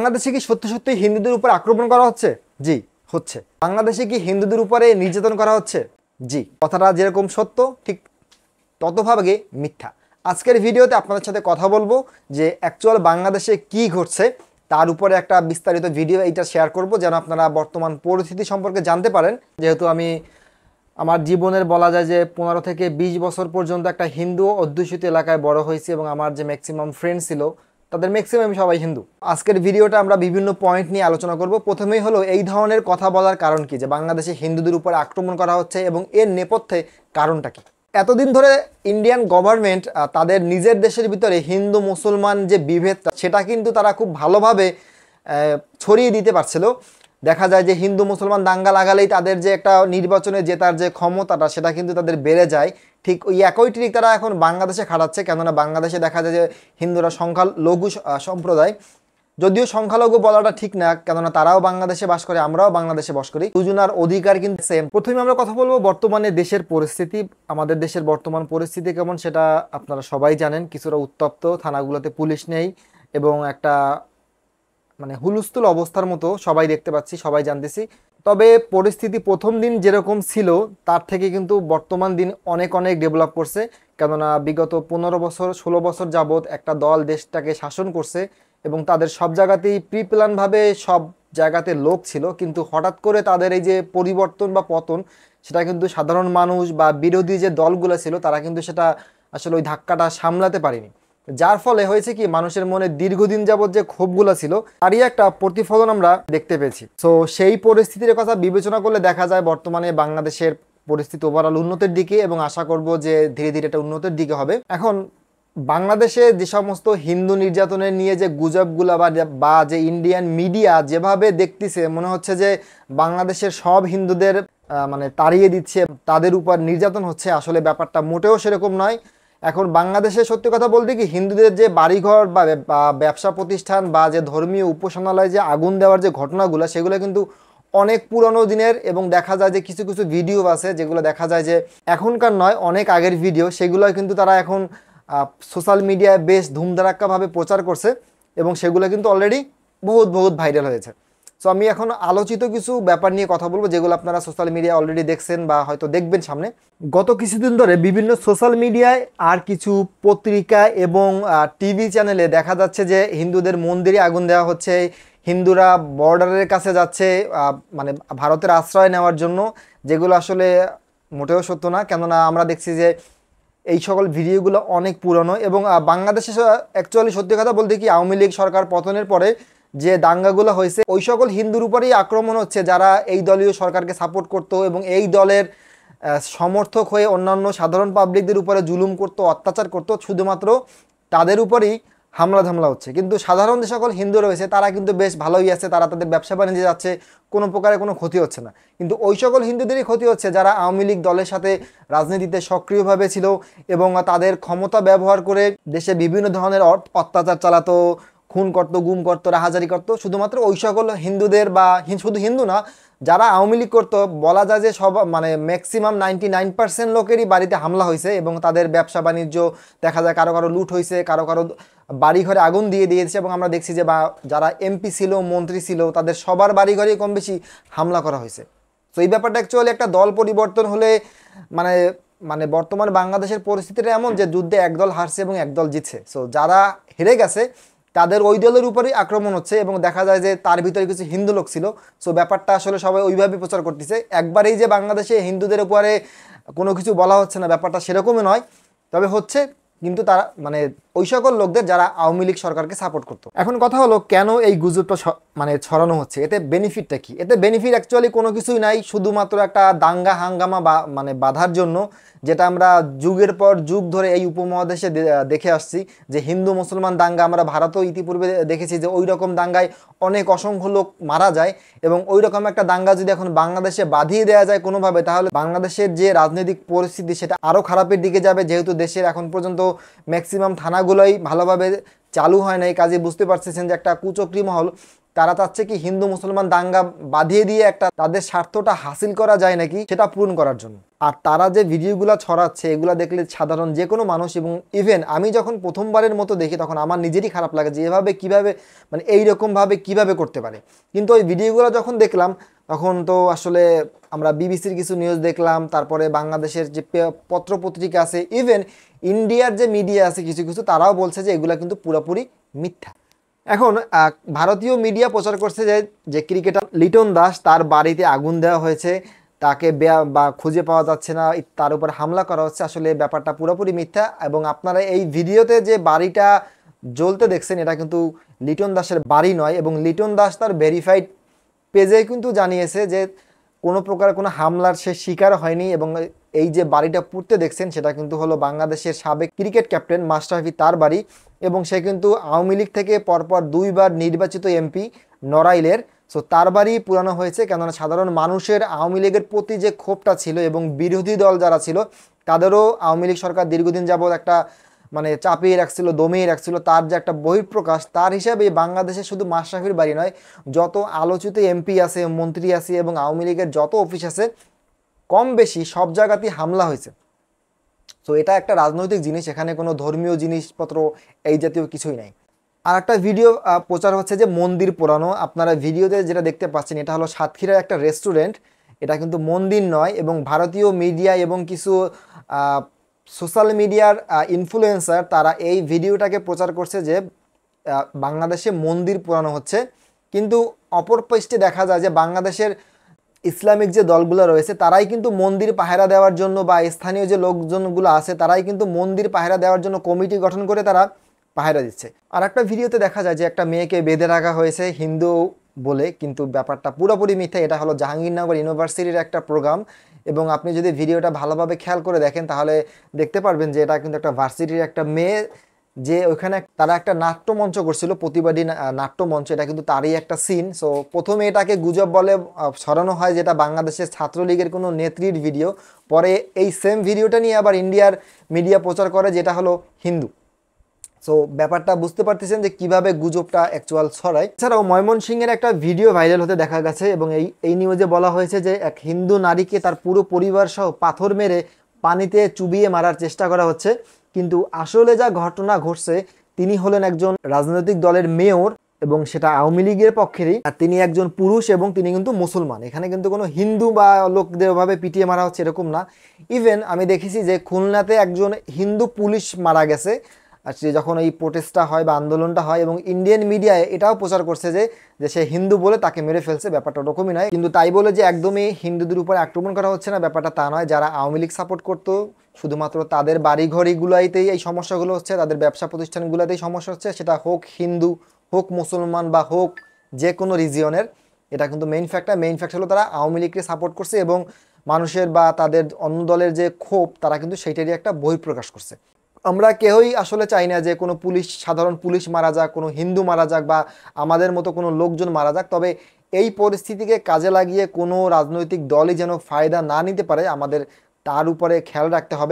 বাংলাদেশে কি সত্যি সত্যি হিন্দুদের উপর আক্রমণ করা হচ্ছে? জি, হচ্ছে। বাংলাদেশে কি হিন্দুদের উপরে নির্যাতন করা হচ্ছে? জি। কথাটা যেরকম সত্য ঠিক ততভাবে মিথ্যা। আজকের ভিডিওতে আপনাদের সাথে কথা বলবো যে অ্যাকচুয়াল বাংলাদেশে কি ঘটছে তার উপরে একটা বিস্তারিত ভিডিও এইটা শেয়ার করব, যেন আপনারা বর্তমান পরিস্থিতি সম্পর্কে জানতে পারেন। যেহেতু আমি আমার জীবনের বলা যায় যে 15 থেকে 20 বছর পর্যন্ত একটা হিন্দু অধ্যুষিত এলাকায় বড় হয়েছি এবং আমার যে ম্যাক্সিমাম ফ্রেন্ড ছিল তাদের ম্যাক্সিমাম সবাই হিন্দু। আজকের ভিডিওটা আমরা বিভিন্ন পয়েন্ট নিয়ে আলোচনা করব। প্রথমেই হলো এই ধরনের কথা বলার কারণ কি, যে বাংলাদেশে হিন্দুদের উপরে আক্রমণ করা হচ্ছে এবং এর নেপথ্যে কারণটা কি। এতদিন ধরে ইন্ডিয়ান গভর্নমেন্ট তাদের নিজের দেশের ভিতরে হিন্দু মুসলমান যে বিভেদটা সেটা কিন্তু তারা খুব ভালোভাবে ছড়িয়ে দিতে পারছিল। দেখা যায় যে হিন্দু মুসলমান দাঙ্গা লাগালেই তাদের যে একটা নির্বাচনে জেতার যে ক্ষমতাটা সেটা কিন্তু তাদের বেড়ে যায়। ঠিক ওই একই ট্রিক তারা এখন বাংলাদেশে খাটাচ্ছে। কেননা বাংলাদেশে দেখা যায় যে হিন্দুরা সংখ্যালঘু সম্প্রদায়, যদিও সংখ্যালঘু বলাটা ঠিক না, কেননা তারাও বাংলাদেশে বাস করে, আমরাও বাংলাদেশে বাস করি, দুজনার অধিকার কিন্তু সেম। প্রথমে আমরা কথা বলবো বর্তমানে দেশের পরিস্থিতি। আমাদের দেশের বর্তমান পরিস্থিতি কেমন সেটা আপনারা সবাই জানেন। কিছুটা উত্তপ্ত, থানাগুলোতে পুলিশ নেই এবং একটা হুলস্থুল অবস্থার মতো সবাই দেখতে পাচ্ছি, সবাই জানতেছি। তবে পরিস্থিতি প্রথম দিন যেরকম ছিল তার থেকে কিন্তু বর্তমান দিন অনেক অনেক ডেভেলপ করছে। কেননা বিগত 15 বছর 16 বছর যাবৎ একটা দল দেশটাকে শাসন করছে এবং তাদের সব জায়গাতেই প্রিপ্ল্যানভাবে সব জায়গাতে লোক ছিল, কিন্তু হঠাৎ করে তাদের এই যে পরিবর্তন বা পতন সেটা কিন্তু সাধারণ মানুষ বা বিরোধী যে দলগুলো ছিল তারা কিন্তু সেটা আসলে ওই ধাক্কাটা সামলাতে পারেনি। যার ফলে হয়েছে কি, মানুষের মনে দীর্ঘদিন যাবৎ যে ক্ষোভগুলো ছিল তারই একটা প্রতিফলন আমরা দেখতে পেয়েছি। তো সেই পরিস্থিতির কথা বিবেচনা করলে দেখা যায় বর্তমানে বাংলাদেশের পরিস্থিতি ওভারঅল উন্নতির দিকে এবং আশা করব যে ধীরে ধীরে এটা উন্নতির দিকে হবে। এখন বাংলাদেশে যে সমস্ত হিন্দু নির্যাতনের নিয়ে যে গুজবগুলা বা যে ইন্ডিয়ান মিডিয়া যেভাবে দেখতেছে, মনে হচ্ছে যে বাংলাদেশের সব হিন্দুদের তাড়িয়ে দিচ্ছে, তাদের উপর নির্যাতন হচ্ছে। আসলে ব্যাপারটা মোটেও সেরকম নয়। এখন বাংলাদেশে সত্যি কথা বলতে কি, হিন্দুদের যে বাড়িঘর বা ব্যবসা প্রতিষ্ঠান বা যে ধর্মীয় উপাসনালয় যে আগুন দেওয়ার যে ঘটনাগুলো সেগুলো কিন্তু অনেক পুরনো দিনের, এবং দেখা যায় যে কিছু কিছু ভিডিও আছে যেগুলো দেখা যায় যে এখনকার নয়, অনেক আগের ভিডিও। সেগুলো কিন্তু তারা এখন সোশ্যাল মিডিয়ায় বেশ ধুমধারাক্কাভাবে প্রচার করছে এবং সেগুলো কিন্তু অলরেডি বহুত বহুত ভাইরাল হয়েছে। সো আমি এখন আলোচিত কিছু ব্যাপার নিয়ে কথা বলবো যেগুলো আপনারা সোশ্যাল মিডিয়ায় অলরেডি দেখছেন বা হয়তো দেখবেন সামনে। গত কিছুদিন ধরে বিভিন্ন সোশ্যাল মিডিয়ায় আর কিছু পত্রিকা এবং টিভি চ্যানেলে দেখা যাচ্ছে যে হিন্দুদের মন্দিরে আগুন দেওয়া হচ্ছে, হিন্দুরা বর্ডারের কাছে যাচ্ছে ভারতের আশ্রয় নেওয়ার জন্য, যেগুলো আসলে মোটেও সত্য না। কেননা আমরা দেখছি যে এই সকল ভিডিওগুলো অনেক পুরনো এবং বাংলাদেশে অ্যাকচুয়ালি সত্যি কথা বলতে কি, আওয়ামী লীগ সরকার পতনের পরে যে দাঙ্গাগুলো হয়েছে ওই সকল হিন্দুর উপরেই আক্রমণ হচ্ছে যারা এই দলীয় সরকারকে সাপোর্ট করতো এবং এই দলের সমর্থক হয়ে অন্যান্য সাধারণ পাবলিকদের উপরে জুলুম করতো, অত্যাচার করতো, শুধুমাত্র তাদের উপরেই হামলা হচ্ছে। কিন্তু সাধারণ যে সকল হিন্দু রয়েছে তারা কিন্তু বেশ ভালোই আছে, তারা তাদের ব্যবসা বাণিজ্যে যাচ্ছে, কোনো প্রকারে কোনো ক্ষতি হচ্ছে না। কিন্তু ওই সকল হিন্দুদেরই ক্ষতি হচ্ছে যারা আওয়ামী লীগ দলের সাথে রাজনীতিতে সক্রিয়ভাবে ছিল এবং তাদের ক্ষমতা ব্যবহার করে দেশে বিভিন্ন ধরনের অত্যাচার চালাতো, খুন করতো, গুম করতো, রাহাজারি করতো। শুধুমাত্র ওই সকল হিন্দুদের বা শুধু হিন্দু না, যারা আওয়ামী লীগ করতো, বলা যায় যে সব ম্যাক্সিমাম 99% লোকেরই বাড়িতে হামলা হয়েছে এবং তাদের ব্যবসা বাণিজ্য দেখা যায় কারো কারো লুট হয়েছে, কারো কারো বাড়িঘরে আগুন দিয়ে দিয়েছে। এবং আমরা দেখছি যে যারা এমপি ছিল, মন্ত্রী ছিল, তাদের সবার বাড়িঘরেই কম বেশি হামলা করা হয়েছে। তো এই ব্যাপারটা অ্যাকচুয়ালি একটা দল পরিবর্তন হলে বর্তমান বাংলাদেশের পরিস্থিতিটা এমন যে যুদ্ধে একদল হারছে এবং একদল জিতছে। সো যারা হেরে গেছে তাদের ওই দলের উপরেই আক্রমণ হচ্ছে এবং দেখা যায় যে তার ভিতরে কিছু হিন্দু লোক ছিল। সো ব্যাপারটা আসলে সবাই ওইভাবে প্রচার করতেছে। একবারেই যে বাংলাদেশে হিন্দুদের উপরে কোনো কিছু বলা হচ্ছে না, ব্যাপারটা সেরকমই নয়, তবে হচ্ছে কিন্তু তারা ওই সকল লোকদের যারা আওয়ামী লীগ সরকারকে সাপোর্ট করতো। এখন কথা হলো কেন এই গুজবটা ছড়ানো হচ্ছে, এতে বেনিফিটটা কি? এতে বেনিফিট অ্যাকচুয়ালি কোনো কিছুই নাই, শুধুমাত্র একটা দাঙ্গা হাঙ্গামা বা বাধার জন্য, যেটা আমরা যুগের পর যুগ ধরে এই উপমহাদেশে দেখে আসছি যে হিন্দু মুসলমান দাঙ্গা আমরা ভারতেও ইতিপূর্বে দেখেছি যে ওই রকম দাঙ্গায় অনেক অসংখ্য লোক মারা যায়। এবং ওই রকম একটা দাঙ্গা যদি এখন বাংলাদেশে বাঁধিয়ে দেওয়া যায় কোনোভাবে, তাহলে বাংলাদেশের যে রাজনৈতিক পরিস্থিতি সেটা আরও খারাপের দিকে যাবে। যেহেতু দেশের এখন পর্যন্ত ম্যাক্সিমাম থানাগুলোই ভালোভাবে চালু হয় না, এই কাজে বুঝতে পারছেন যে একটা কুচক্রী মহল তারা চাচ্ছে কি হিন্দু মুসলমান দাঙ্গা বাঁধিয়ে দিয়ে একটা তাদের স্বার্থটা হাসিল করা যায় নাকি সেটা পূরণ করার জন্য। আর তারা যে ভিডিওগুলো ছড়াচ্ছে এগুলো দেখলে সাধারণ যে কোনো মানুষ, এবং ইভেন আমি যখন প্রথমবারের মতো দেখি তখন আমার নিজেরই খারাপ লাগে যে এভাবে কীভাবে মানে এইরকমভাবে কীভাবে করতে পারে। কিন্তু ওই ভিডিওগুলো যখন দেখলাম তখন তো আসলে আমরা বিবিসির কিছু নিউজ দেখলাম, তারপরে বাংলাদেশের যে পত্রপত্রিকা আছে, ইভেন ইন্ডিয়ার যে মিডিয়া আছে কিছু কিছু, তারাও বলছে যে এগুলো কিন্তু পুরোপুরি মিথ্যা। এখন ভারতীয় মিডিয়া প্রচার করছে যে ক্রিকেটার লিটন দাস তার বাড়িতে আগুন দেওয়া হয়েছে, তাকে বা খুঁজে পাওয়া যাচ্ছে না, তার উপর হামলা করা হচ্ছে। আসলে ব্যাপারটা পুরোপুরি মিথ্যা। এবং আপনারা এই ভিডিওতে যে বাড়িটা জ্বলতে দেখছেন এটা কিন্তু লিটন দাসের বাড়ি নয়, এবং লিটন দাস তার ভেরিফাইড পেজে কিন্তু জানিয়েছে যে কোনো প্রকার কোনো হামলার সে শিকার হয়নি। এবং এই যে বাড়িটা পুড়তে দেখছেন সেটা কিন্তু হলো বাংলাদেশের সাবেক ক্রিকেট ক্যাপ্টেন মাশরাফি তার বাড়ি, এবং সে কিন্তু আওয়ামী লীগ থেকে পরপর 2 বার নির্বাচিত এমপি নড়াইলের। সো তার বাড়ি পুরানো হয়েছে, কেননা সাধারণ মানুষের আওয়ামী লীগের প্রতি যে ক্ষোভটা ছিল এবং বিরোধী দল যারা ছিল তাদেরও আওয়ামী লীগ সরকার দীর্ঘদিন যাবৎ একটা মানে চাপিয়ে রাখছিল, দমিয়ে রাখছিল, তার যে একটা বহিঃপ্রকাশ, তার হিসাবে বাংলাদেশে শুধু মাশরাফির বাড়ি নয়, যত আলোচিত এমপি আছে, মন্ত্রী আছে এবং আওয়ামী লীগের যত অফিস আছে কম বেশি সব জায়গাতেই হামলা হয়েছে। তো এটা একটা রাজনৈতিক জিনিস, এখানে কোনো ধর্মীয় জিনিসপত্র এই জাতীয় কিছুই নাই। আর একটা ভিডিও প্রচার হচ্ছে যে মন্দির পোড়ানো। আপনারা ভিডিওতে যেটা দেখতে পাচ্ছেন এটা হলো সাতক্ষীরার একটা রেস্টুরেন্ট, এটা কিন্তু মন্দির নয়। এবং ভারতীয় মিডিয়া এবং কিছু সোশ্যাল মিডিয়ার ইনফ্লুয়েন্সার তারা এই ভিডিওটাকে প্রচার করছে যে বাংলাদেশে মন্দির পোড়ানো হচ্ছে, কিন্তু অপর পৃষ্ঠে দেখা যায় যে বাংলাদেশের ইসলামিক যে দলগুলো রয়েছে তারাই কিন্তু মন্দির পাহারা দেওয়ার জন্য, বা স্থানীয় যে লোকজনগুলো আছে তারাই কিন্তু মন্দির পাহারা দেওয়ার জন্য কমিটি গঠন করে তারা পাহারা দিচ্ছে। আর একটা ভিডিওতে দেখা যায় যে একটা মেয়েকে বেঁধে রাখা হয়েছে হিন্দু বলে, কিন্তু ব্যাপারটা পুরোপুরি মিথ্যা। এটা হলো জাহাঙ্গীরনগর ইউনিভার্সিটির একটা প্রোগ্রাম, এবং আপনি যদি ভিডিওটা ভালোভাবে খেয়াল করে দেখেন তাহলে দেখতে পারবেন যে এটা কিন্তু একটা ভার্সিটির একটা মেয়ে, যে ওইখানে তারা একটা নাট্যমঞ্চ করছিল, প্রতিবাদী নাট্যমঞ্চ, এটা কিন্তু তারই একটা সিন। সো প্রথমে এটাকে গুজব বলে ছড়ানো হয় যেটা বাংলাদেশের ছাত্রলীগের কোনো নেত্রীর ভিডিও, পরে এই সেম ভিডিওটা নিয়ে আবার ইন্ডিয়ার মিডিয়া প্রচার করে যেটা হলো হিন্দু। সো ব্যাপারটা বুঝতে পারতেছেন যে কিভাবে গুজবটা অ্যাকচুয়াল ছড়ায়। এছাড়াও ময়মনসিংহের একটা ভিডিও ভাইরাল হতে দেখা গেছে, এবং এই নিউজে বলা হয়েছে যে এক হিন্দু নারীকে তার পুরো পরিবার সহ পাথর মেরে পানিতে চুবিয়ে মারার চেষ্টা করা হচ্ছে। কিন্তু আসলে যা ঘটনা ঘটছে, তিনি হলেন একজন রাজনৈতিক দলের মেয়র, এবং সেটা আওয়ামী লীগের পক্ষেরই, আর তিনি একজন পুরুষ এবং তিনি কিন্তু মুসলমান। এখানে কিন্তু কোনো হিন্দু বা লোকদের ভাবে পিটিয়ে মারা হচ্ছে এরকম না। ইভেন আমি দেখেছি যে খুলনাতে একজন হিন্দু পুলিশ মারা গেছে আর যখন এই প্রোটেস্টটা হয় বা আন্দোলনটা হয়, এবং ইন্ডিয়ান মিডিয়ায় এটাও প্রচার করছে যে সে হিন্দু বলে তাকে মেরে ফেলছে। ব্যাপারটা ওরকমই নয়, কিন্তু তাই বলে যে একদমই হিন্দুদের উপরে আক্রমণ করা হচ্ছে না, ব্যাপারটা তা নয়। যারা আওয়ামী লীগ সাপোর্ট করতো শুধুমাত্র তাদের বাড়িঘরগুলোতেই এই সমস্যাগুলো হচ্ছে, তাদের ব্যবসা প্রতিষ্ঠানগুলোতেই সমস্যা হচ্ছে, সেটা হোক হিন্দু হোক মুসলমান বা হোক যে কোনো রিজিয়নের। এটা কিন্তু মেইন ফ্যাক্ট হলো তারা আওয়ামী লীগকে সাপোর্ট করছে, এবং মানুষের বা তাদের অন্য দলের যে ক্ষোভ তারা কিন্তু সেইটারই একটা বহিঃপ্রকাশ করছে। আমরা কেউই আসলে চাই না যে কোনো সাধারণ পুলিশ মারা যাক, কোনো হিন্দু মারা যাক, বা আমাদের মতো কোনো লোকজন মারা যাক। তবে এই পরিস্থিতিকে কাজে লাগিয়ে কোনো রাজনৈতিক দলই যেন ফায়দা না নিতে পারে, আমাদের তার উপরে খেয়াল রাখতে হবে।